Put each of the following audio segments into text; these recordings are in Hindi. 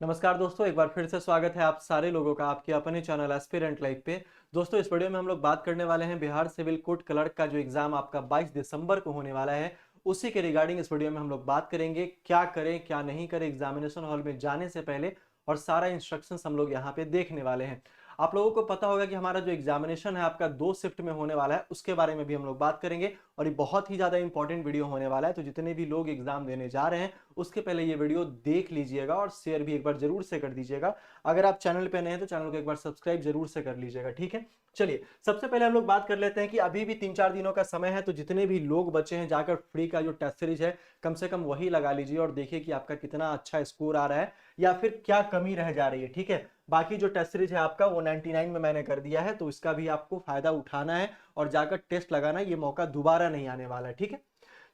नमस्कार दोस्तों, एक बार फिर से स्वागत है आप सारे लोगों का आपके अपने चैनल एस्पिरेंट लाइफ पे। दोस्तों, इस वीडियो में हम लोग बात करने वाले हैं बिहार सिविल कोर्ट क्लर्क का जो एग्जाम आपका 22 दिसंबर को होने वाला है, उसी के रिगार्डिंग इस वीडियो में हम लोग बात करेंगे। क्या करें क्या नहीं करें एग्जामिनेशन हॉल में जाने से पहले, और सारा इंस्ट्रक्शंस हम लोग यहाँ पे देखने वाले हैं। आप लोगों को पता होगा कि हमारा जो एग्जामिनेशन है आपका 2 शिफ्ट में होने वाला है, उसके बारे में भी हम लोग बात करेंगे। और ये बहुत ही ज़्यादा इंपॉर्टेंट वीडियो होने वाला है, तो जितने भी लोग एग्जाम देने जा रहे हैं उसके पहले ये वीडियो देख लीजिएगा और शेयर भी एक बार जरूर से कर दीजिएगा। अगर आप चैनल पे नए हैं तो चैनल को एक बार सब्सक्राइब जरूर से कर लीजिएगा, ठीक है। चलिए, सबसे पहले हम लोग बात कर लेते हैं कि अभी भी 3-4 दिनों का समय है, तो जितने भी लोग बचे हैं जाकर फ्री का जो टेस्ट सीरीज है कम से कम वही लगा लीजिए और देखिए कि आपका कितना अच्छा स्कोर आ रहा है या फिर क्या कमी रह जा रही है, ठीक है। बाकी जो टेस्ट सीरीज है आपका वो 99 में मैंने कर दिया है, तो इसका भी आपको फायदा उठाना है और जाकर टेस्ट लगाना, ये मौका दोबारा नहीं आने वाला है, ठीक है।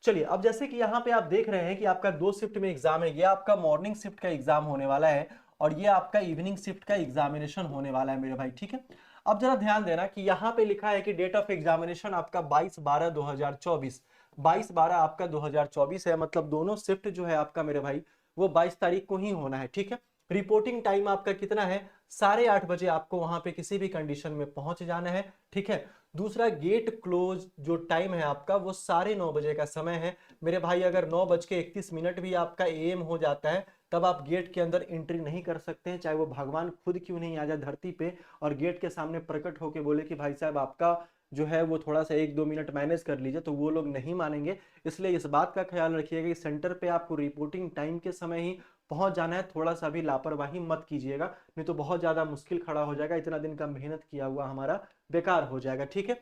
चलिए, अब जैसे कि यहाँ पे आप देख रहे हैं कि आपका 2 शिफ्ट में एग्जाम है। ये आपका मॉर्निंग शिफ्ट का एग्जाम होने वाला है और ये आपका इवनिंग शिफ्ट का एग्जामिनेशन होने वाला है मेरे भाई, ठीक है। अब जरा ध्यान देना कि यहाँ पे लिखा है कि डेट ऑफ एग्जामिनेशन आपका 22/12/2024, 22/12 आपका 2024 है। मतलब दोनों शिफ्ट जो है आपका मेरे भाई वो 22 तारीख को ही होना है, ठीक है। रिपोर्टिंग टाइम आपका कितना है? 8:30 बजे आपको वहां पे किसी भी कंडीशन में पहुंच जाना है, ठीक है। दूसरा, गेट क्लोज जो टाइम है आपका वो 9:30 बजे का समय है मेरे भाई। अगर 9:31 भी आपका एएम हो जाता है तब आप गेट के अंदर एंट्री नहीं कर सकते हैं, चाहे वो भगवान खुद क्यों नहीं आ जाए धरती पे और गेट के सामने प्रकट होके बोले कि भाई साहब आपका जो है वो थोड़ा सा 1-2 मिनट मैनेज कर लीजिए, तो वो लोग नहीं मानेंगे। इसलिए इस बात का ख्याल रखिएगा कि सेंटर पे आपको रिपोर्टिंग टाइम के समय ही पहुंच जाना है। थोड़ा सा भी लापरवाही मत कीजिएगा, नहीं तो बहुत ज्यादा मुश्किल खड़ा हो जाएगा, इतना दिन का मेहनत किया हुआ हमारा बेकार हो जाएगा, ठीक है।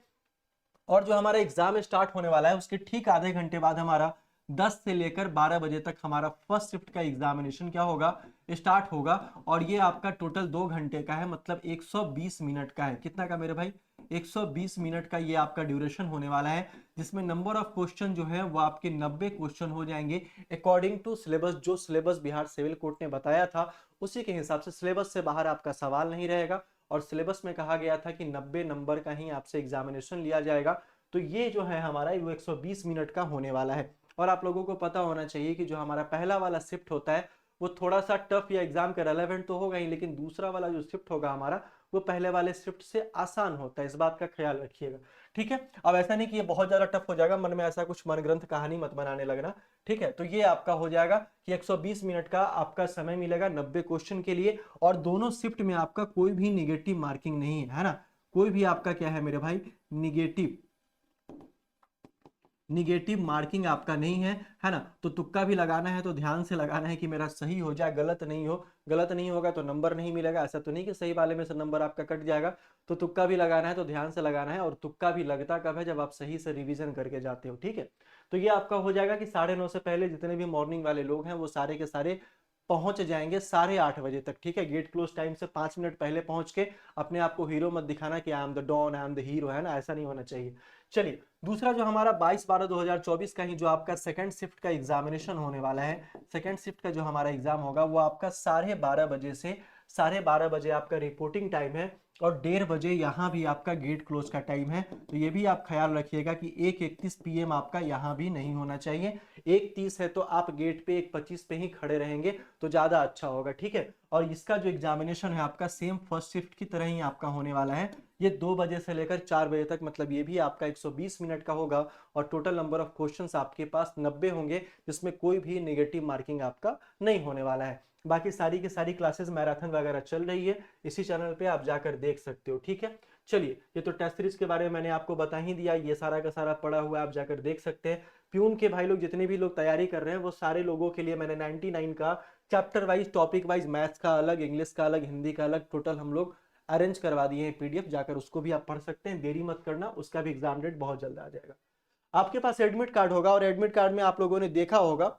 और जो हमारा एग्जाम स्टार्ट होने वाला है उसके ठीक आधे घंटे बाद हमारा 10 से लेकर 12 बजे तक हमारा फर्स्ट शिफ्ट का एग्जामिनेशन क्या होगा, स्टार्ट होगा। और ये आपका टोटल 2 घंटे का है, मतलब 120 मिनट का है। कितना का मेरे भाई? 120 मिनट का ये आपका ड्यूरेशन होने वाला है, जिसमें नंबर ऑफ क्वेश्चन जो है वो आपके 90 क्वेश्चन हो जाएंगे अकॉर्डिंग टू सिलेबस। जो सिलेबस बिहार सिविल कोर्ट ने बताया था उसी के हिसाब से, सिलेबस से बाहर आपका सवाल नहीं रहेगा। और सिलेबस में कहा गया था कि 90 नंबर का ही आपसे एग्जामिनेशन लिया जाएगा। तो ये जो है हमारा वो 120 मिनट का होने वाला है। और आप लोगों को पता होना चाहिए कि जो हमारा पहला वाला शिफ्ट होता है वो थोड़ा सा टफ या एग्जाम का रेलेवेंट तो होगा ही, लेकिन दूसरा वाला जो शिफ्ट होगा हमारा वो पहले वाले शिफ्ट से आसान होता है। इस बात का ख्याल रखिएगा, ठीक है। अब ऐसा नहीं कि ये बहुत ज्यादा टफ हो जाएगा, मन में ऐसा कुछ मन ग्रंथ कहानी मत बनाने लगना, ठीक है। तो ये आपका हो जाएगा कि 120 मिनट का आपका समय मिलेगा 90 क्वेश्चन के लिए। और दोनों शिफ्ट में आपका कोई भी निगेटिव मार्किंग नहीं है ना। कोई भी आपका क्या है मेरे भाई, निगेटिव निगेटिव मार्किंग आपका नहीं है ना। तो तुक्का भी लगाना है तो ध्यान से लगाना है कि मेरा सही हो जाए, गलत नहीं हो। गलत नहीं होगा तो नंबर नहीं मिलेगा, ऐसा तो नहीं कि सही वाले में से नंबर आपका कट जाएगा। तो तुक्का भी लगाना है तो ध्यान से लगाना है, और तुक्का भी लगता कब है, जब आप सही से रिवीजन करके जाते हो, ठीक है। तो ये आपका हो जाएगा कि 9:30 से पहले जितने भी मॉर्निंग वाले लोग हैं वो सारे के सारे पहुंच जाएंगे 8:30 बजे तक, ठीक है। गेट क्लोज टाइम से 5 मिनट पहले पहुंच के अपने आप को हीरो मत दिखाना कि I am the don, I am the hero, है ना, ऐसा नहीं होना चाहिए। चलिए, दूसरा जो हमारा 22/12/2024 का ही जो आपका सेकंड शिफ्ट का एग्जामिनेशन होने वाला है, सेकंड शिफ्ट का जो हमारा एग्जाम होगा वो आपका 12:30 बजे से 12:30 बजे आपका रिपोर्टिंग टाइम है। और 1:30 बजे यहाँ भी आपका गेट क्लोज का टाइम है। तो ये भी आप ख्याल रखिएगा कि 1:31 PM आपका यहाँ भी नहीं होना चाहिए। 1:30 है तो आप गेट पे 1:25 पे ही खड़े रहेंगे तो ज्यादा अच्छा होगा, ठीक है। और इसका जो एग्जामिनेशन है आपका सेम फर्स्ट शिफ्ट की तरह ही आपका होने वाला है। ये 2 बजे से लेकर 4 बजे तक, मतलब ये भी आपका 120 मिनट का होगा। और टोटल नंबर ऑफ क्वेश्चंस आपके पास 90 होंगे, जिसमें कोई भी नेगेटिव मार्किंग आपका नहीं होने वाला है। बाकी सारी की सारी क्लासेस मैराथन वगैरह चल रही है, इसी चैनल पे आप जाकर देख सकते हो, ठीक है। चलिए, ये तो टेस्ट सीरीज के बारे में मैंने आपको बता ही दिया, ये सारा का सारा पड़ा हुआ है, आप जाकर देख सकते हैं। प्यून के भाई लोग जितने भी लोग तैयारी कर रहे हैं वो सारे लोगों के लिए मैंने 99 का chapter wise, topic wise, maths का अलग, इंग्लिश का अलग, हिंदी का अलग, टोटल हम लोग अरेंज करवा दिए हैं पीडीएफ। जाकर उसको भी आप पढ़ सकते हैं, देरी मत करना, उसका भी एग्जाम डेट बहुत जल्द आ जाएगा। आपके पास एडमिट कार्ड होगा और एडमिट कार्ड में आप लोगों ने देखा होगा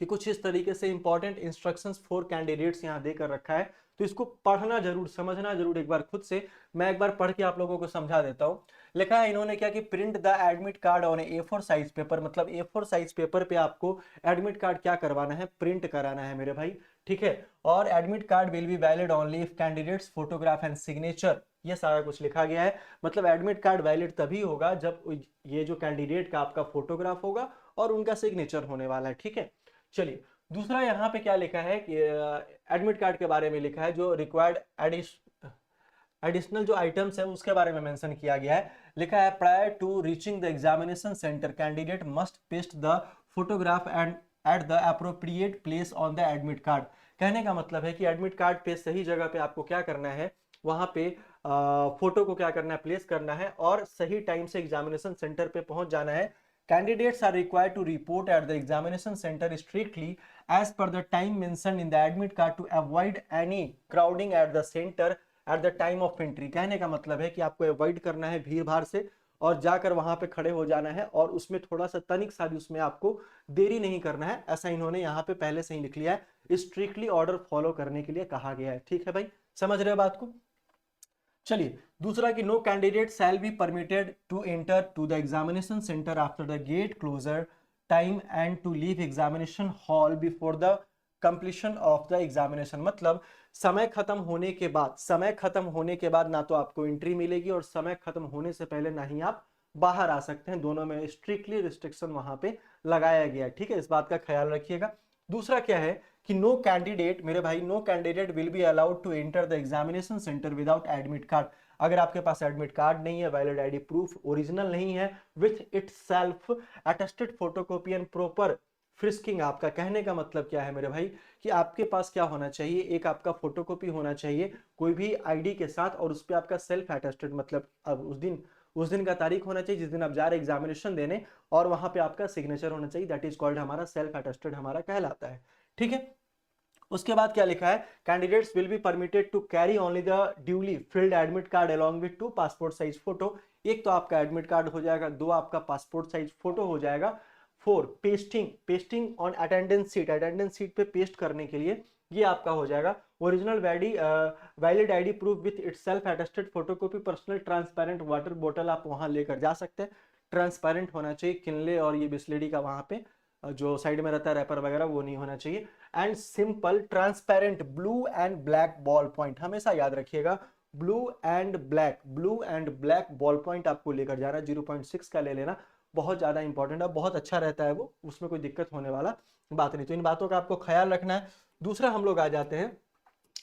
कि कुछ इस तरीके से इंपॉर्टेंट इंस्ट्रक्शंस फॉर कैंडिडेट्स यहाँ देकर रखा है। तो इसको पढ़ना जरूर, समझना जरूर एक बार खुद से। मैं एक बार पढ़ के आप लोगों को समझा देता हूँ। लिखा है इन्होंने क्या कि print the admit card on A4 size paper, मतलब A4 साइज पेपर पे आपको एडमिट कार्ड क्या करवाना है, प्रिंट कराना है मेरे भाई, ठीक है। और admit card will be valid only if candidates photograph and signature, ये सारा कुछ लिखा गया है। मतलब एडमिट कार्ड वैलिड तभी होगा जब ये जो कैंडिडेट का आपका फोटोग्राफ होगा और उनका सिग्नेचर होने वाला है, ठीक है। चलिए, दूसरा यहाँ पे क्या लिखा है कि एडमिट कार्ड के बारे में लिखा है, जो रिक्वायर्ड एडिशनल जो आइटम्स है उसके बारे में मेंशन किया गया है। लिखा है prior to reaching the examination centre candidate must paste the photograph and at the appropriate place on the admit card. कहने का मतलब है कि एडमिट कार्ड पे सही जगह पे आपको क्या करना है, वहां पे फोटो को क्या करना है, प्लेस करना है और सही टाइम से एग्जामिनेशन सेंटर पे पहुंच जाना है। Candidates are required to report at the examination centre strictly as per the time mentioned in the admit card to avoid any crowding at the centre at the time of entry. कहने का मतलब है कि आपको अवॉइड करना है भीड़ भाड़ से और जाकर वहां पे खड़े हो जाना है और उसमें थोड़ा सा तनिक सा भी उसमें आपको देरी नहीं करना है, ऐसा इन्होंने यहाँ पे पहले से ही लिख लिया है। स्ट्रिक्टली ऑर्डर फॉलो करने के लिए कहा गया है। ठीक है भाई, समझ रहे हो बात को। चलिए दूसरा कि no candidate shall be permitted to enter to the examination centre after the gate closure time and to leave examination hall before the completion of the examination. मतलब समय खत्म होने के बाद, समय खत्म होने के बाद ना तो आपको एंट्री मिलेगी और समय खत्म होने से पहले ना ही आप बाहर आ सकते हैं, दोनों में स्ट्रिक्टली रिस्ट्रिक्शन वहां पे लगाया गया है। ठीक है, इस बात का ख्याल रखिएगा। दूसरा क्या है कि नो कैंडिडेट, मेरे भाई, no candidate will be allowed to enter the examination centre without admit card. अगर आपके पास एडमिट कार्ड नहीं है, वैलिड आईडी प्रूफ ओरिजिनल नहीं है, with it self attested photocopy and proper frisking. आपका कहने का मतलब क्या है मेरे भाई कि आपके पास क्या होना चाहिए, एक आपका फोटोकॉपी होना चाहिए कोई भी आईडी के साथ और उस पर आपका सेल्फ अटेस्टेड, मतलब अब उस दिन का तारीख होना चाहिए जिस दिन आप जा रहे एग्जामिनेशन देने और वहां पे आपका सिग्नेचर होना चाहिए। दैट इज कॉल्ड हमारा सेल्फ अटेस्टेड हमारा कहलाता है। ठीक है, उसके बाद क्या लिखा है, candidates will be permitted to carry only the duly filled admit card along with 2 passport size photo. एक तो आपका एडमिट कार्ड हो जाएगा, 2 आपका पासपोर्ट साइज फोटो हो जाएगा। 4 pasting on attendance seat, attendance seat पे पेस्ट करने के लिए ये आपका हो जाएगा। Original valid ID proof with it self attested photocopy, personal transparent water बोतल आप वहां लेकर जा सकते हैं, ट्रांसपेरेंट होना चाहिए, किनले और ये बिस्लेरी का वहां पे जो साइड में रहता है रैपर वगैरह वो नहीं होना चाहिए। And simple transparent blue and black ball point, हमेशा याद रखिएगा blue and black ball point आपको लेकर जा रहा है, 0.6 का ले लेना, बहुत ज्यादा इंपॉर्टेंट है, बहुत अच्छा रहता है वो, उसमें कोई दिक्कत होने वाला बात नहीं। तो इन बातों का आपको ख्याल रखना है। दूसरा हम लोग आ जाते हैं,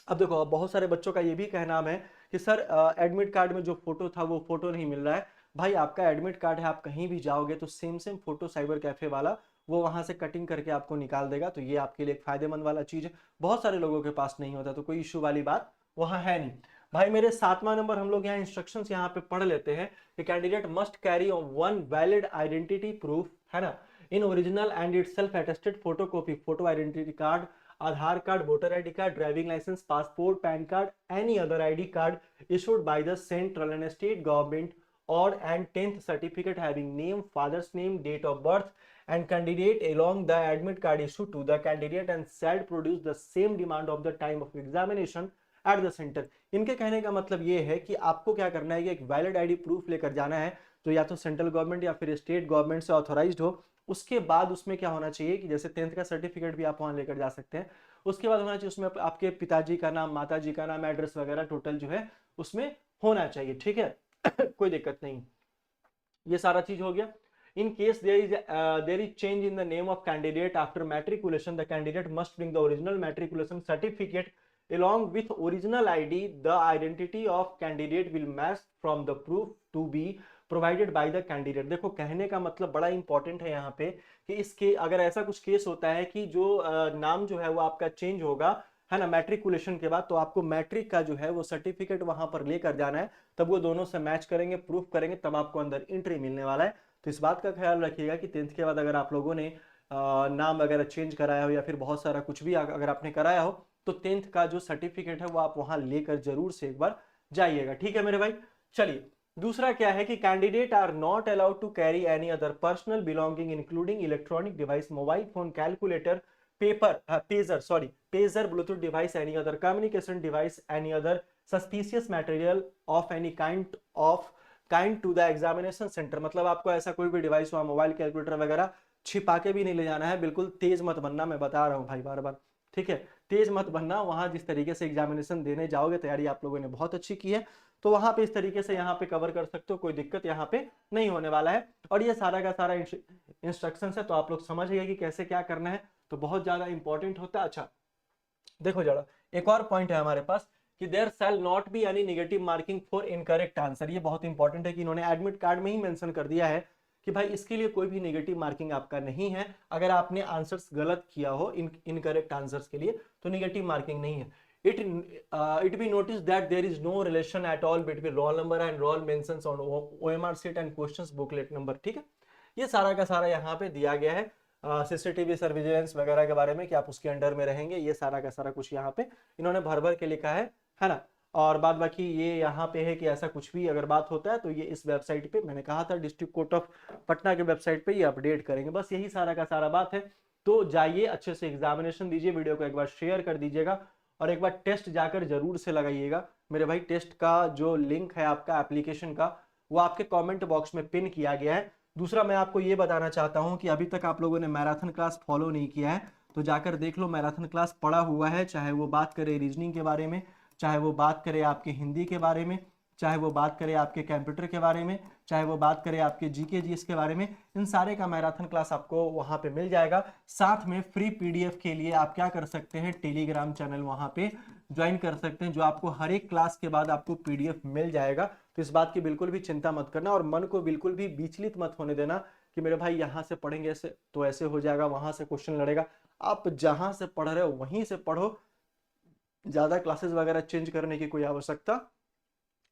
अब देखो बहुत सारे बच्चों का ये भी कहना है कि सर एडमिट कार्ड में जो फोटो था वो फोटो नहीं मिल रहा है। भाई आपका एडमिट कार्ड है, आप कहीं भी जाओगे तो सेम फोटो साइबर कैफे वाला वो वहां से कटिंग करके आपको निकाल देगा, तो ये आपके लिए एक फायदेमंद वाला चीज है। बहुत सारे लोगों के पास नहीं होता, तो कोई इश्यू वाली बात वहां है नहीं। भाई मेरे 7वां नंबर हम लोग यहाँ इंस्ट्रक्शंस यहाँ पे पढ़ लेते हैं कि candidate must carry one valid identity proof, है ना, in original and itself attested photocopy, photo identity card, Aadhaar card, voter ID card, driving licence, passport, PAN card, any other ID card issued by the central and state government or and 10th certificate having name, father's name, date of birth and candidate along the admit card issued to the candidate and shall produce the same demand of the time of examination at the center। इनके कहने का मतलब ये है कि आपको क्या करना है कि एक वैलिड आईडी प्रूफ लेकर जाना है, तो या तो सेंट्रल गवर्नमेंट या फिर स्टेट गवर्नमेंट से ऑथोराइज्ड हो। उसके बाद उसमें क्या होना चाहिए कि जैसे 10th का सर्टिफिकेट भी आप वहां लेकर जा सकते हैं, उसके बाद होना चाहिए उसमें आपके पिताजी का नाम, माताजी का नाम, एड्रेस वगैरह टोटल जो है उसमें होना चाहिए। ठीक है कोई दिक्कत नहीं, ये सारा चीज हो गया। In case there is change in the name of candidate after matriculation, the candidate must bring the original matriculation certificate along with original ID. The identity of candidate will match from the proof to be provided by the candidate। देखो कहने का मतलब बड़ा इंपॉर्टेंट है यहाँ पे कि इसके अगर ऐसा कुछ केस होता है कि जो नाम जो है वो आपका चेंज होगा, है ना, मैट्रिकुलेशन के बाद, तो आपको मैट्रिक का जो है वो सर्टिफिकेट वहां पर लेकर जाना है, तब वो दोनों से मैच करेंगे, प्रूफ करेंगे, तब आपको अंदर एंट्री मिलने वाला है। तो इस बात का ख्याल रखिएगा कि 10th के बाद अगर आप लोगों ने नाम वगैरह चेंज कराया हो या फिर बहुत सारा कुछ भी अगर आपने कराया हो, तो 10th का जो सर्टिफिकेट है वो आप वहां लेकर जरूर से एक बार जाइएगा। ठीक है मेरे भाई। चलिए दूसरा क्या है कि candidate are not allowed to carry any other personal belonging including electronic device, mobile phone, calculator, pager, Bluetooth device, any other communication device, any other suspicious material of any kind to the examination centre. मतलब आपको ऐसा कोई भी डिवाइस हुआ, मोबाइल, कैलकुलेटर वगैरह छिपा के भी नहीं ले जाना है। बिल्कुल तेज मत बनना, मैं बता रहा हूँ भाई बार बार, ठीक है, तेज मत बनना। वहां जिस तरीके से एग्जामिनेशन देने जाओगे, तैयारी आप लोगों ने बहुत अच्छी की है, तो वहां पे इस तरीके से यहाँ पे कवर कर सकते हो, कोई दिक्कत यहाँ पे नहीं होने वाला है। और ये सारा का सारा इंस्ट्रक्शन है, तो आप लोग समझ गए कि कैसे क्या करना है। तो बहुत ज्यादा इंपॉर्टेंट होता है। अच्छा देखो जरा, एक और पॉइंट है हमारे पास कि there shall not be any negative marking for incorrect answer. ये बहुत इंपॉर्टेंट है कि इन्होंने एडमिट कार्ड में ही मेंशन कर दिया है कि भाई इसके लिए कोई भी नेगेटिव मार्किंग आपका नहीं है। अगर आपने आंसर्स गलत किया हो इनकरेक्ट आंसर्स के लिए तो नेगेटिव मार्किंग नहीं है। It be notice that there is no relation at all between roll number and roll mentions on OMR sheet and questions booklet number. ठीक है, ये सारा का सारा यहाँ पे दिया गया है सीसीटीवी सर्विलेंस वगैरह के बारे में कि आप उसके अंडर में रहेंगे। ये सारा का सारा कुछ यहाँ पे इन्होंने भर भर के लिखा है ना। और बाद बाकी ये यहाँ पे है कि ऐसा कुछ भी अगर बात होता है तो ये इस वेबसाइट पे, मैंने कहा था डिस्ट्रिक्ट कोर्ट ऑफ पटना के वेबसाइट पे ये अपडेट करेंगे। बस यही सारा का सारा बात है। तो जाइए अच्छे से एग्जामिनेशन दीजिए, वीडियो को एक बार शेयर कर दीजिएगा और एक बार टेस्ट जाकर जरूर से लगाइएगा मेरे भाई। टेस्ट का जो लिंक है आपका एप्लीकेशन का वो आपके कॉमेंट बॉक्स में पिन किया गया है। दूसरा मैं आपको ये बताना चाहता हूं कि अभी तक आप लोगों ने मैराथन क्लास फॉलो नहीं किया है तो जाकर देख लो, मैराथन क्लास पड़ा हुआ है। चाहे वो बात करे रीजनिंग के बारे में, चाहे वो बात करे आपके हिंदी के बारे में, चाहे वो बात करे आपके कंप्यूटर के बारे में, चाहे वो बात करे आपके जीके जीएस के बारे में, इन सारे का मैराथन क्लास आपको वहां पे मिल जाएगा। साथ में फ्री पीडीएफ के लिए आप क्या कर सकते हैं, टेलीग्राम चैनल वहां पे ज्वाइन कर सकते हैं, जो आपको हर एक क्लास के बाद आपको पीडीएफ मिल जाएगा। तो इस बात की बिल्कुल भी चिंता मत करना और मन को बिल्कुल भी विचलित मत होने देना कि मेरे भाई यहाँ से पढ़ेंगे ऐसे तो ऐसे हो जाएगा, वहां से क्वेश्चन लड़ेगा। आप जहां से पढ़ रहे हो वहीं से पढ़ो, ज्यादा क्लासेस वगैरह चेंज करने की कोई आवश्यकता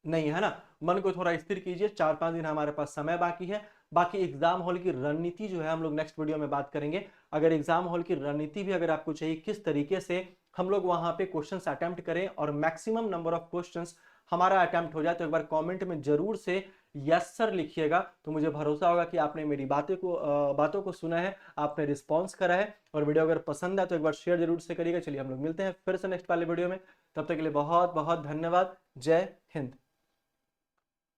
नहीं है ना। मन को थोड़ा स्थिर कीजिए, 4-5 दिन हमारे पास समय बाकी है। बाकी एग्जाम हॉल की रणनीति जो है हम लोग नेक्स्ट वीडियो में बात करेंगे। अगर एग्जाम हॉल की रणनीति भी अगर आपको चाहिए, किस तरीके से हम लोग वहां पे क्वेश्चंस अटेम्प्ट करें और मैक्सिमम नंबर ऑफ क्वेश्चंस हमारा अटेम्प्ट हो जाए, तो एक बार कमेंट में जरूर से यस सर लिखिएगा। तो मुझे भरोसा होगा कि आपने मेरी बातों को सुना है, आपने रिस्पॉन्स करा है। और वीडियो अगर पसंद है तो एक बार शेयर जरूर से करिएगा। चलिए हम लोग मिलते हैं फिर से नेक्स्ट वाले वीडियो में, तब तक के लिए बहुत बहुत धन्यवाद। जय हिंद।